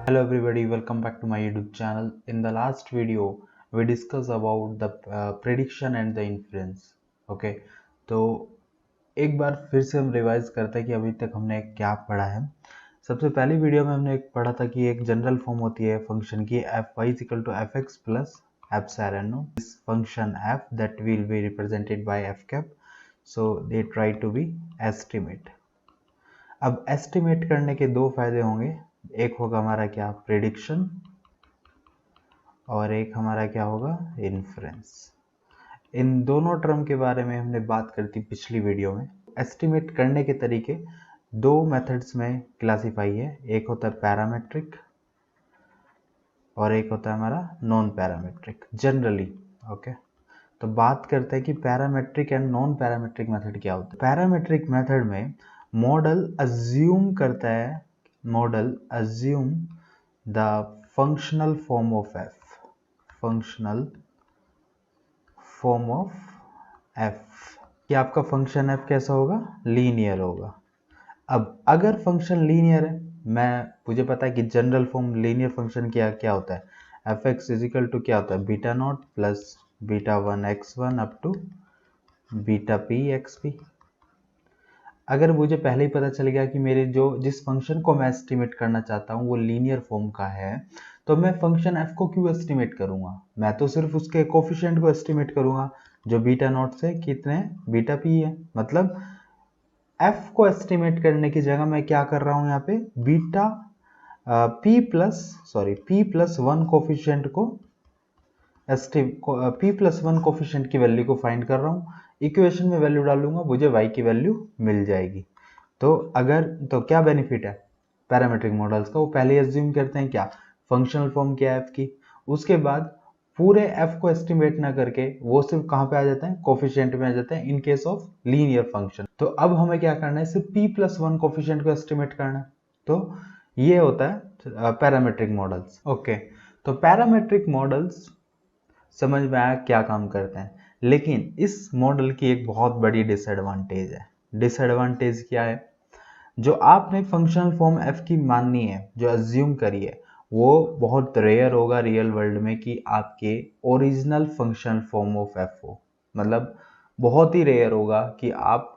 Hello everybody, welcome back to my YouTube channel. In the last video, we discussed about the prediction and the inference. Okay, तो एक बार फिर से हम revise करते हैं कि अभी तक हमने क्या पढ़ा है। सबसे पहली वीडियो में हमने पढ़ा था कि एक जनरल फॉर्म होती है फंक्शन की fy is equal to fx plus epsilon no. This function f that will be represented by f cap. So they try to be estimate. अब एस्टिमेट करने के दो फायदे होंगे, एक होगा हमारा क्या प्रेडिक्शन और एक हमारा क्या होगा इन्फ्रेंस। इन दोनों टर्म के बारे में हमने बात करी थी पिछली वीडियो में। एस्टिमेट करने के तरीके दो मेथड्स में क्लासिफाई है, एक होता है पैरामेट्रिक और एक होता है हमारा नॉन पैरामेट्रिक जनरली। ओके, तो बात करते हैं कि parametric and non parametric method क्या होता है। पैरामेट्रिक मेथड में मॉडल अज्यूम करता है, model assume the functional form of F, functional form of F कि आपका फंक्शन एफ कैसा होगा, लीनियर होगा। अब अगर फंक्शन लीनियर है, मुझे पता है कि जनरल फॉर्म लीनियर फंक्शन क्या होता है, एफ एक्स इजिकल टू क्या होता है beta naught plus beta one x one up to beta p x p. अगर मुझे पहले ही पता चल गया कि मेरे जिस फंक्शन को मैं एस्टिमेट करना चाहता हूँ वो लीनियर फॉर्म का है, तो मैं फंक्शन एफ को क्यों एस्टिमेट करूंगा, मैं तो सिर्फ उसके कोफिशिएंट को एस्टिमेट करूंगा जो बीटा नॉट से कितने बीटा पी है। मतलब एफ को एस्टिमेट करने की जगह मैं क्या कर रहा हूँ यहाँ पे beta P plus one coefficient को पी प्लस वन कोफिशिएंट की वैल्यू को फाइंड कर रहा हूँ। इक्वेशन में वैल्यू डालूंगा, मुझे y की वैल्यू मिल जाएगी। तो क्या बेनिफिट है पैरामेट्रिक मॉडल्स का, वो पहले एज्यूम करते हैं क्या फंक्शनल फॉर्म क्या है f की, उसके बाद पूरे f को एस्टिमेट ना करके वो सिर्फ कहाँ पे आ जाते हैं, कोफिशिएंट में आ जाते हैं in case of linear function. तो अब हमें क्या करना है, सिर्फ p प्लस वन कोफिशिएंट को एस्टिमेट करना है। तो ये होता है पैरामेट्रिक मॉडल्स। ओके, तो पैरामेट्रिक मॉडल्स समझ में आया क्या काम करते हैं, लेकिन इस मॉडल की एक बहुत बड़ी डिसएडवांटेज है। डिसएडवांटेज क्या है, जो आपने फंक्शनल फॉर्म एफ की माननी है, जो अज्यूम करी है, वो बहुत रेयर होगा रियल वर्ल्ड में कि आपके original functional form of F हो। मतलब बहुत ही रेयर होगा कि आप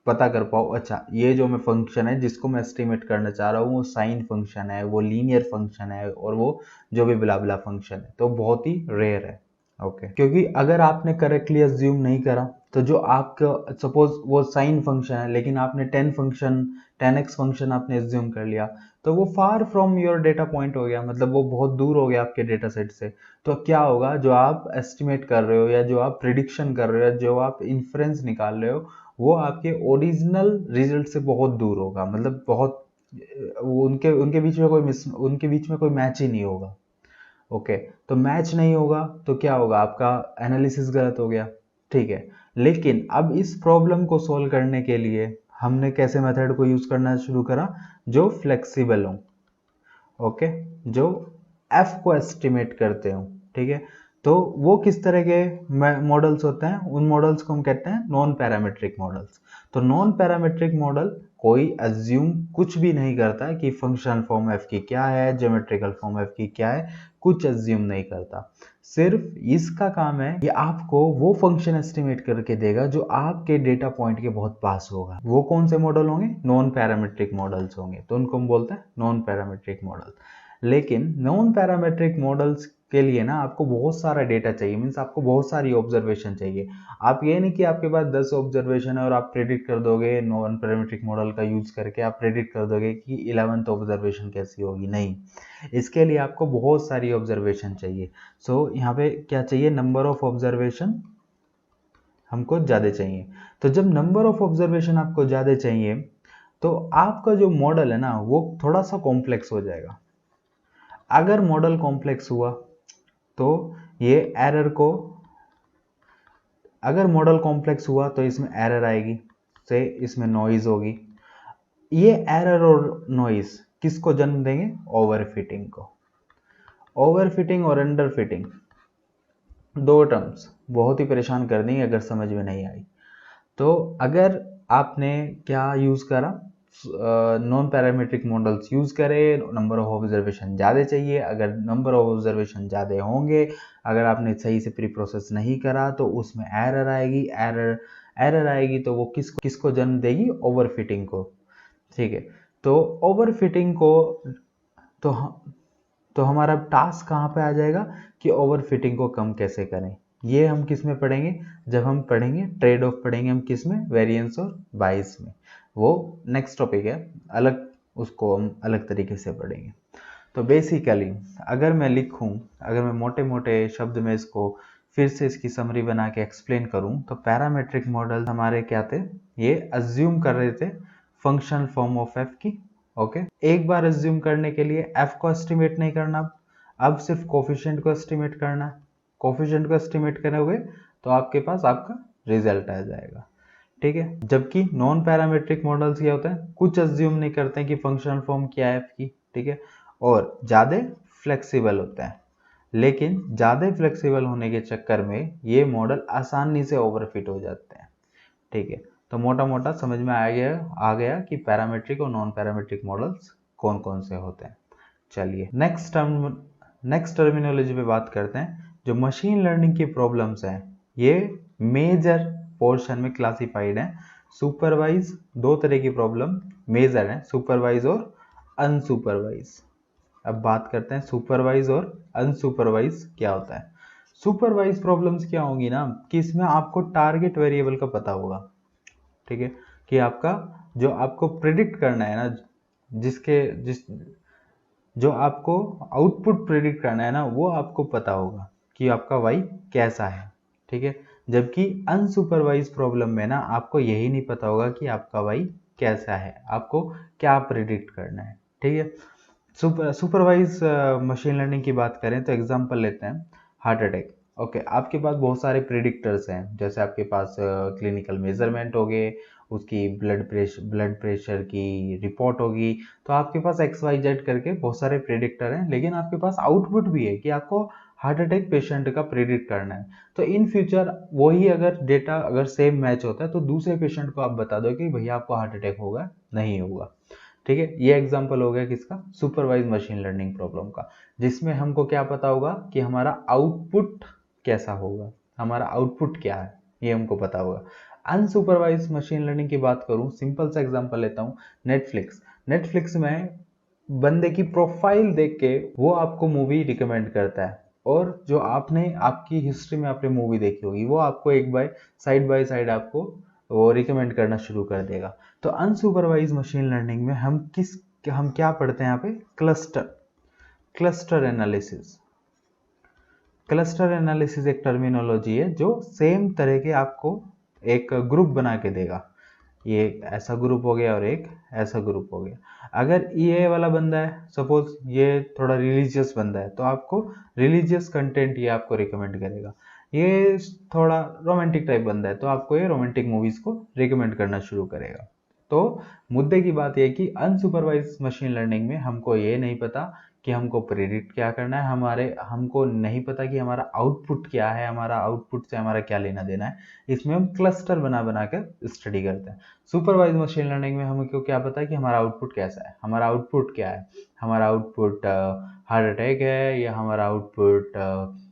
पता कर पाओ अच्छा ये जो मैं फंक्शन है जिसको मैं एस्टिमेट करना चाह रहा हूँ वो साइन फंक्शन है, वो लीनियर फंक्शन है और वो जो भी बिला बिला फंक्शन है, तो बहुत ही रेयर है। ओके, क्योंकि अगर आपने करेक्टली अज्यूम नहीं करा तो जो आपका सपोज वो साइन फंक्शन है लेकिन आपने 10x फंक्शन आपने एज्यूम कर लिया, तो वो far from your data point हो गया, मतलब वो बहुत दूर हो गया आपके डेटा सेट से। तो क्या होगा, जो आप एस्टिमेट कर रहे हो या जो आप प्रिडिक्शन कर रहे हो या जो आप इन्फ्रेंस निकाल रहे हो वो आपके ओरिजिनल रिजल्ट से बहुत दूर होगा। मतलब बहुत उनके उनके बीच में कोई मैच ही नहीं होगा। ओके, तो मैच नहीं होगा तो क्या होगा, आपका एनालिसिस गलत हो गया। ठीक है, लेकिन अब इस प्रॉब्लम को सॉल्व करने के लिए हमने कैसे मेथड को यूज करना शुरू करा, जो फ्लेक्सिबल हो। ओके, जो एफ को एस्टिमेट करते हो। ठीक है, तो वो किस तरह के मॉडल्स होते हैं, उन मॉडल्स को हम कहते हैं नॉन पैरामेट्रिक मॉडल्स। तो नॉन पैरामेट्रिक मॉडल कोई अज्यूम कुछ भी नहीं करता कि फंक्शनल फॉर्म एफ की क्या है, ज्योमेट्रिकल फॉर्म एफ की क्या है, कुछ अज्यूम नहीं करता। सिर्फ इसका काम है कि आपको वो फंक्शन एस्टिमेट करके देगा जो आपके डेटा पॉइंट के बहुत पास होगा। वो कौन से मॉडल होंगे, नॉन पैरामेट्रिक मॉडल्स होंगे, तो उनको हम बोलते हैं नॉन पैरामेट्रिक मॉडल। लेकिन नॉन पैरामेट्रिक मॉडल्स के लिए ना आपको बहुत सारा डेटा चाहिए, मीन्स आपको बहुत सारी ऑब्जर्वेशन चाहिए। आप ये नहीं कि आपके पास 10 ऑब्जर्वेशन है और आप प्रेडिक्ट कर दोगे, नॉन पैरामेट्रिक मॉडल का यूज करके आप प्रेडिक्ट कर दोगे कि 11th ऑब्जर्वेशन कैसी होगी, नहीं। इसके लिए आपको बहुत सारी ऑब्जर्वेशन चाहिए। सो यहाँ पे क्या चाहिए, नंबर ऑफ ऑब्जर्वेशन हमको ज़्यादा चाहिए। तो जब नंबर ऑफ ऑब्जर्वेशन आपको ज़्यादा चाहिए तो आपका जो मॉडल है ना वो थोड़ा सा कॉम्प्लेक्स हो जाएगा। अगर मॉडल कॉम्प्लेक्स हुआ तो ये एरर को, अगर मॉडल कॉम्प्लेक्स हुआ तो इसमें एरर आएगी, से इसमें नॉइज होगी। ये एरर और नॉइज किसको जन्म देंगे, ओवरफिटिंग को। ओवरफिटिंग और अंडरफिटिंग दो टर्म्स बहुत ही परेशान कर देंगे अगर समझ में नहीं आई। तो अगर आपने क्या यूज करा, नॉन पैरामीट्रिक मॉडल्स यूज़ करें, नंबर ऑफ ऑब्जर्वेशन ज़्यादा चाहिए। अगर नंबर ऑफ ऑब्जर्वेशन ज़्यादा होंगे, अगर आपने सही से प्री प्रोसेस नहीं करा तो उसमें एरर आएगी। एरर आएगी तो वो किसको जन्म देगी? ओवरफिटिंग को। ठीक है, तो ओवरफिटिंग को तो तो हमारा टास्क कहाँ पे आ जाएगा कि ओवरफिटिंग को कम कैसे करें। ये हम किस में पढ़ेंगे? जब हम पढ़ेंगे ट्रेड ऑफ पढ़ेंगे हम किस में? वेरिएंस और बाइस में। वो नेक्स्ट टॉपिक है अलग, उसको हम अलग तरीके से पढ़ेंगे। तो बेसिकली अगर मैं लिखूं, अगर मैं मोटे मोटे शब्द में इसको फिर से इसकी समरी बना के एक्सप्लेन करूं, तो पैरामेट्रिक मॉडल हमारे क्या थे? ये अज्यूम कर रहे थे फंक्शनल फॉर्म ऑफ एफ की। ओके, एक बार अज्यूम करने के लिए एफ को एस्टिमेट नहीं करना, अब सिर्फ कोफिशिएंट को एस्टिमेट करना है। कोफिशिएंट को एस्टिमेट करोगे तो आपके पास आपका रिजल्ट आ जाएगा। ठीक है, जबकि नॉन पैरामेट्रिक मॉडल्स क्या होते हैं? कुछ अज्यूम नहीं करते हैं कि फंक्शनल फॉर्म क्या है एफ की। ठीक है, और ज़्यादा फ्लेक्सिबल होता है, लेकिन ज़्यादा फ्लेक्सिबल होने के चक्कर में ये मॉडल आसानी से ओवरफिट हो जाते हैं। ठीक है, तो मोटा मोटा समझ में आ गया कि पैरामेट्रिक और नॉन पैरामेट्रिक मॉडल्स कौन कौन से होते हैं। चलिए नेक्स्ट टर्मिनोलॉजी पे बात करते हैं। जो मशीन लर्निंग की प्रॉब्लम्स हैं, ये मेजर पोर्शन में क्लासिफाइड हैं। सुपरवाइज, दो तरह की प्रॉब्लम मेजर हैं, सुपरवाइज और अनसुपरवाइज। अब बात करते हैं सुपरवाइज और अनसुपरवाइज क्या होता है। सुपरवाइज प्रॉब्लम्स क्या होंगी ना, कि इसमें आपको टारगेट वेरिएबल का पता होगा। ठीक है, कि आपका जो आपको प्रिडिक्ट करना है ना, जो आपको आउटपुट प्रिडिक्ट करना है ना, वो आपको पता होगा कि आपका वाई कैसा है। ठीक है, जबकि अनसुपरवाइज प्रॉब्लम में ना आपको यही नहीं पता होगा कि आपका वाई कैसा है, आपको क्या प्रिडिक्ट करना है। ठीक है, सुपरवाइज मशीन लर्निंग की बात करें तो एग्जांपल लेते हैं हार्ट अटैक। ओके, आपके पास बहुत सारे प्रिडिक्टर्स हैं, जैसे आपके पास क्लिनिकल मेजरमेंट हो गए, उसकी ब्लड प्रेशर की रिपोर्ट होगी, तो आपके पास XYZ करके बहुत सारे प्रिडिक्टर हैं, लेकिन आपके पास आउटपुट भी है कि आपको हार्ट अटैक पेशेंट का प्रिडिक्ट करना है। तो इन फ्यूचर वही अगर डेटा अगर सेम मैच होता है तो दूसरे पेशेंट को आप बता दो कि भैया आपको हार्ट अटैक होगा, नहीं होगा। ठीक है, ये एग्जांपल हो गया किसका? सुपरवाइज मशीन लर्निंग प्रॉब्लम का, जिसमें हमको क्या पता होगा कि हमारा आउटपुट कैसा होगा, हमारा आउटपुट क्या है, ये हमको पता होगा। अनसुपरवाइज मशीन लर्निंग की बात करूं, सिंपल सा एग्जांपल लेता हूं, नेटफ्लिक्स में बंदे की प्रोफाइल देख के वो आपको मूवी रिकमेंड करता है, और जो आपने आपकी हिस्ट्री में आपने मूवी देखी होगी वो आपको एक बाय साइड आपको वो रिकमेंड करना शुरू कर देगा। तो अनसुपरवाइज मशीन लर्निंग में हम क्या पढ़ते हैं यहाँ पे? Cluster analysis. क्लस्टर एनालिसिस एक टर्मिनोलॉजी है जो सेम तरह के आपको एक ग्रुप बना के देगा। ये ऐसा ग्रुप हो गया और एक ऐसा ग्रुप हो गया। अगर ये वाला बंदा है, सपोज ये थोड़ा रिलीजियस बंदा है, तो आपको रिलीजियस कंटेंट ये आपको रिकमेंड करेगा। ये थोड़ा रोमांटिक टाइप बंदा है तो आपको ये रोमांटिक मूवीज को रिकमेंड करना शुरू करेगा। तो मुद्दे की बात यह कि अनसुपरवाइज मशीन लर्निंग में हमको ये नहीं पता कि हमको प्रेडिक्ट क्या करना है, हमको नहीं पता कि हमारा आउटपुट क्या है, हमारा आउटपुट से हमारा क्या लेना देना है। इसमें हम क्लस्टर बना बना कर स्टडी करते हैं। सुपरवाइज मशीन लर्निंग में हमको क्या पता है कि हमारा आउटपुट कैसा है, हमारा आउटपुट क्या है, हमारा आउटपुट हार्ट अटैक है, या हमारा आउटपुट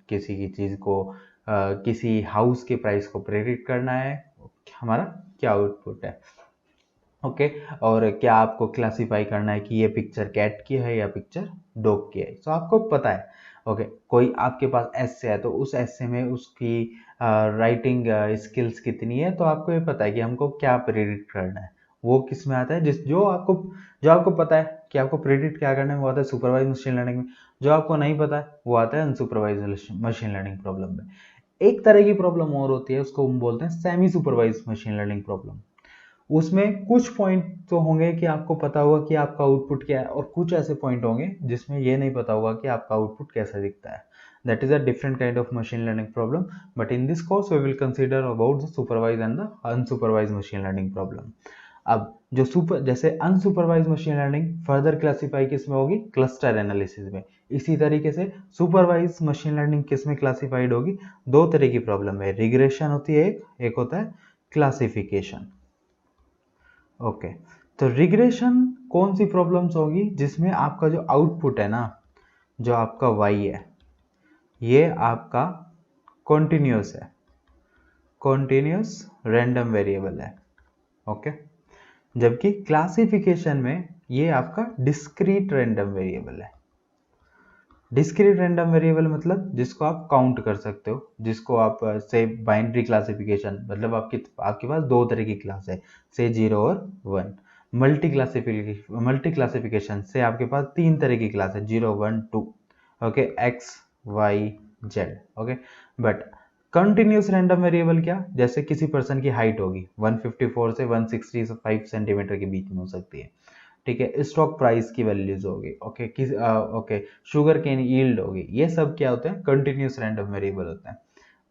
किसी की चीज़ को किसी हाउस के प्राइस को प्रेडिक्ट करना है, हमारा क्या आउटपुट है। ओके, और क्या आपको क्लासिफाई करना है कि ये पिक्चर कैट की है या पिक्चर डॉग की है, तो आपको पता है। ओके, कोई आपके पास एस्से है तो उस एस्से में उसकी राइटिंग स्किल्स कितनी है, तो आपको ये पता है कि हमको क्या प्रेडिक्ट करना है। वो किस में आता है? जो आपको पता है कि आपको प्रेडिक्ट क्या करना है, वो आता है सुपरवाइज मशीन लर्निंग में। जो आपको नहीं पता है वो आता है अनसुपरवाइज मशीन लर्निंग प्रॉब्लम में। एक तरह की प्रॉब्लम और होती है, उसको हम बोलते हैं semi supervise machine learning problem. उसमें कुछ पॉइंट तो होंगे कि आपको पता होगा कि आपका आउटपुट क्या है, और कुछ ऐसे पॉइंट होंगे जिसमें ये नहीं पता होगा कि आपका आउटपुट कैसा दिखता है। That is a different kind of machine learning problem, but in this course we will consider about the supervise and the unsupervise machine learning problem. अब जैसे unsupervise machine learning further classify किस में होगी? Cluster analysis में। इसी तरीके से supervise machine learning किस में क्लासिफाइड होगी? दो तरह की प्रॉब्लम है, रिग्रेशन होती है एक होता है क्लासिफिकेशन। ओके, तो रिग्रेशन कौन सी प्रॉब्लम्स होगी जिसमें आपका जो आउटपुट है ना, जो आपका y है, ये आपका कॉन्टिन्यूस है, कॉन्टिन्यूस रैंडम वेरिएबल है, ओके। जबकि क्लासिफिकेशन में ये आपका डिस्क्रीट रैंडम वेरिएबल है। डिस्क्रीट रैंडम वेरिएबल मतलब जिसको आप काउंट कर सकते हो, जिसको आप से बाइनरी क्लासिफिकेशन मतलब आपके पास दो तरह की क्लास है, से 0 और 1। मल्टी क्लासिफिकेशन से आपके पास तीन तरह की क्लास है, 0 1 2, okay, x y z, okay. But continuous random variable क्या, जैसे किसी पर्सन की हाइट होगी 154 से 165 सेंटीमीटर के बीच में हो सकती है, ठीक है। स्टॉक प्राइस की वैल्यूज होगी, okay, okay, sugar cane yield होगी, ये सब क्या होते हैं, कंटिन्यूस रैंडम वेरिएबल होते हैं।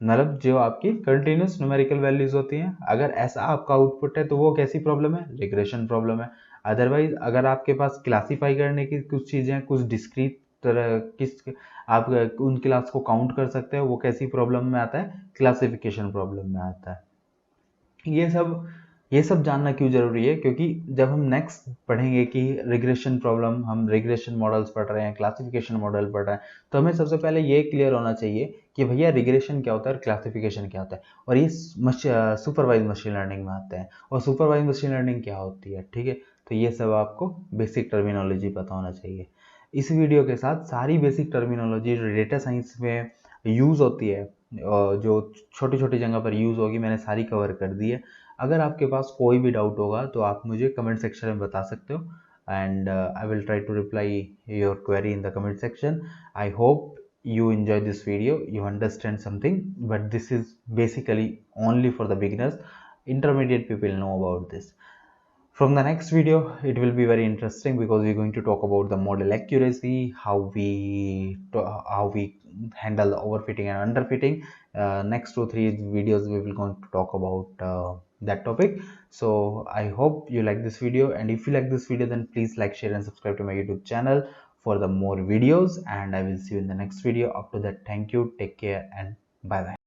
मतलब जो आपकी कंटिन्यूस न्यूमेरिकल वैल्यूज होती हैं, अगर ऐसा आपका आउटपुट है तो वो कैसी प्रॉब्लम है, रिग्रेशन प्रॉब्लम है। अदरवाइज अगर आपके पास क्लासीफाई करने की कुछ चीजें, कुछ डिस्क्रीट तरह किस आप उन क्लास को काउंट कर सकते हो, वो कैसी प्रॉब्लम में आता है, क्लासिफिकेशन प्रॉब्लम में आता है। ये सब जानना क्यों जरूरी है, क्योंकि जब हम नेक्स्ट पढ़ेंगे कि रिग्रेशन प्रॉब्लम, हम रिग्रेशन मॉडल्स पढ़ रहे हैं, क्लासिफिकेशन मॉडल पढ़ रहे हैं, तो हमें सबसे पहले ये क्लियर होना चाहिए कि भैया रिग्रेशन क्या होता है और क्लासिफिकेशन क्या होता है, और ये सुपरवाइज मशीन लर्निंग में आते हैं। और सुपरवाइज मशीन लर्निंग क्या होती है, ठीक है। तो ये सब आपको बेसिक टर्मिनोलॉजी पता होना चाहिए। इस वीडियो के साथ सारी बेसिक टर्मिनोलॉजी जो डेटा साइंस में यूज़ होती है, जो छोटी छोटी जगह पर यूज़ होगी, मैंने सारी कवर कर दी है। अगर आपके पास कोई भी डाउट होगा तो आप मुझे कमेंट सेक्शन में बता सकते हो, and I will try to reply your query in the comment section. I hope you enjoy this video, you understand something, but this is basically only for the beginners. Intermediate people know about this. From the next video it will be very interesting because we're going to talk about the model accuracy, how we handle the overfitting and underfitting. Next 2-3 videos we will going to talk about that topic. So I hope you like this video, and if you like this video then please like, share and subscribe to my YouTube channel for the more videos, and I will see you in the next video. Up to that, thank you, take care, and bye bye.